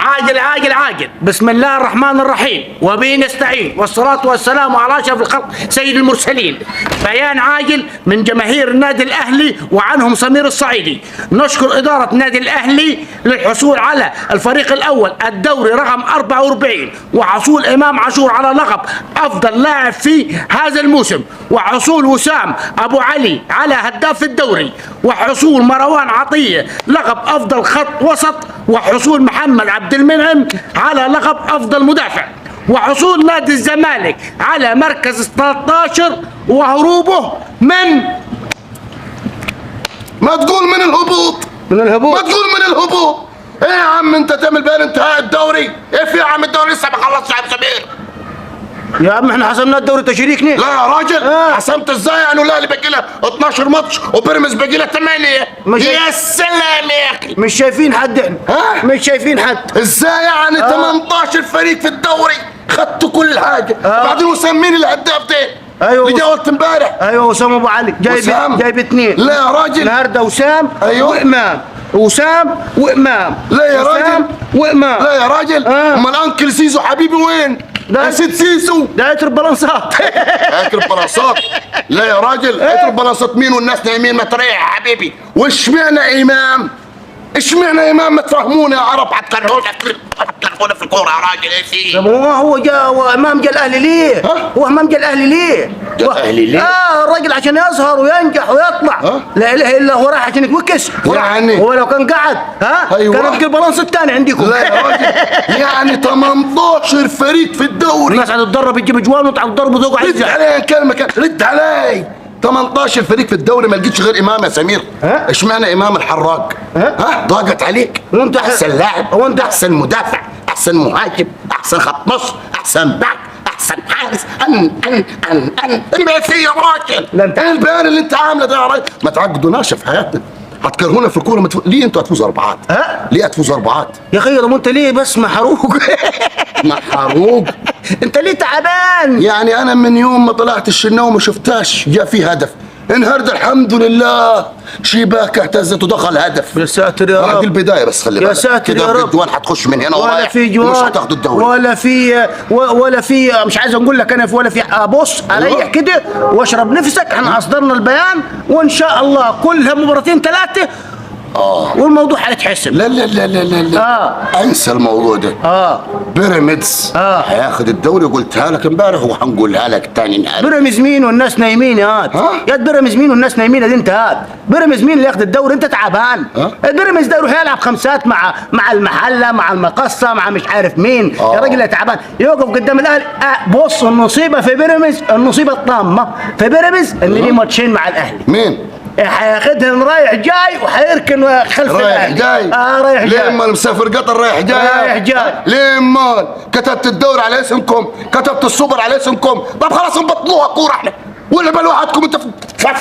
عاجل عاجل عاجل. بسم الله الرحمن الرحيم وبه نستعين والصلاة والسلام على أشرف الخلق سيد المرسلين. بيان عاجل من جماهير النادي الأهلي وعنهم سمير الصعيدي. نشكر إدارة النادي الأهلي للحصول على الفريق الأول الدوري رقم 44 وحصول إمام عاشور على لقب أفضل لاعب في هذا الموسم، وحصول وسام أبو علي على هداف الدوري، وحصول مروان عطية لقب أفضل خط وسط، وحصول محمد عبد المنعم على لقب أفضل مدافع، وحصول نادي الزمالك على مركز 13 وهروبه من ما تقول من الهبوط. من الهبوط. ما تقول من الهبوط. ايه يا عم انت تعمل بين انتهاء الدوري؟ ايه في يا عم الدوري لسه ما خلصش يا عم سمير؟ يا عم احنا حسمنا الدوري تشريكني. لا يا راجل حسمت ازاي؟ يعني الاهلي باقي له 12 ماتش وبيراميدز باقي له 8. يا سلام يا اخي. مش شايفين حد احنا. مش شايفين حد. ازاي يعني 18 فريق في الدوري خدتوا كل حاجه. وبعدين وسام مين الهداف ده؟ ايوه اللي جاوبت امبارح. ايوه وسام ابو علي جايب 2. لا يا راجل النهارده وسام وامام. وسام وامام. لا يا راجل. وسام وامام. لا يا راجل. امال انكل سيسو حبيبي وين؟ يا سيد سيسو ده يترب بلنصات. يترب بلنصات. لا يا راجل يترب بلنصات مين والناس نايمين؟ ما تريح يا حبيبي. واشمعنى امام؟ اشمعنى امام؟ ما تفهمونا يا عرب. هتكرهونا في الكوره يا راجل. ايه في؟ طب هو جا امام جا الاهلي ليه؟ هو امام جا الاهلي ليه؟ جا الاهلي ليه؟ الراجل عشان يظهر وينجح ويطلع. لا اله الا هو راح عشان يتوكس. يعني هو لو كان قعد أيوة. كان يبقى البالانس الثاني عندكم. لا يا راجل يعني 18 فريق في الدوري. الناس هتتدرب تجيب جوان وانتوا هتضربوا ذوق. رد علي كلمه رد علي. 18 فريق في الدوري ما لقيتش غير امام يا سمير. اشمعنى امام الحراق؟ ضاقت عليك؟ وانت احسن لاعب، وانت احسن مدافع، احسن مهاجم، احسن خط نص، احسن باك، احسن حارس. ما في يا راجل. ايه البيان اللي انت عامله ده يا راجل؟ ما تعقدوناش في حياتنا. هتكرهونا في الكوره. ليه انتوا هتفوزوا 4؟ ليه هتفوزوا 4 يا اخي؟ طب انت ليه بس محروق؟ محروق؟ انت ليه تعبان؟ يعني انا من يوم ما طلعت الشناوي ما شفتهاش جاء في هدف. النهارده الحمد لله شيباكه اهتزت ودخل هدف. يا ساتر يا رب. دي البدايه بس خلي بالك. يا ساتر يا رب. الجوان هتخش من هنا ولا في جوان مش هتاخدوا الدوري ولا في مش عايز اقول لك انا ولا في. بص اريح كده واشرب نفسك. احنا اصدرنا البيان وان شاء الله كلها مباراتين 3 والموضوع هيتحسم. لا لا لا لا لا انسى الموضوع ده. بيراميدز هياخد الدوري. قلتها لك امبارح وهنقولها لك تاني نهار. بيراميدز مين والناس نايمين يا بيراميدز مين والناس نايمين يا انت بيراميدز مين اللي ياخد الدوري؟ انت تعبان. بيراميدز ده يروح يلعب خمسات مع المحله مع المقصه مع مش عارف مين. يا راجل يا تعبان يوقف قدام الاهلي. بص النصيبه في بيراميدز، النصيبه الطامه في بيراميدز ان ليه ماتشين مع الاهلي. مين؟ هياخدهم رايح جاي وهيركن خلف رايح جاي. رايح جاي. ليه امال مسافر قطر رايح جاي؟ رايح جاي. ليه امال كتبت الدوري على اسمكم؟ كتبت السوبر على اسمكم؟ طب خلاص نبطلوها كوره احنا ولا بل وحدكم انت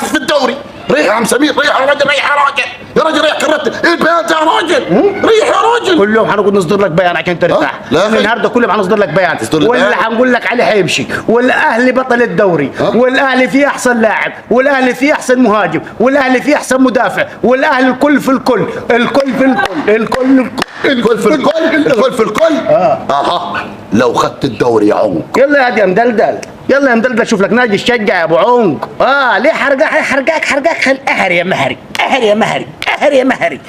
في الدوري. ريح يا عم سمير. ريح يا راجل. ريح يا راجل. يا راجل ريح. كررت ايه البيان يا راجل؟ ريح يا راجل. كل يوم هنقول نصدر لك بيان عشان ترتاح. النهارده كل يوم هنصدر لك بيان واللي هنقول لك عليه هيمشي. والاهلي بطل الدوري والاهلي فيه احسن لاعب والاهلي فيه احسن مهاجم والاهلي فيه احسن مدافع والاهلي الكل في الكل. الكل في الكل. الكل في الكل. الكل في الكل. لو خدت الدوري يا عنق. يلا يا مدلدل. يلا يا مدلدل شوف لك نادي تشجع يا ابو عنق. ليه حرقاك خل قهر يا مهري. قهر يا مهري. قهر يا مهري.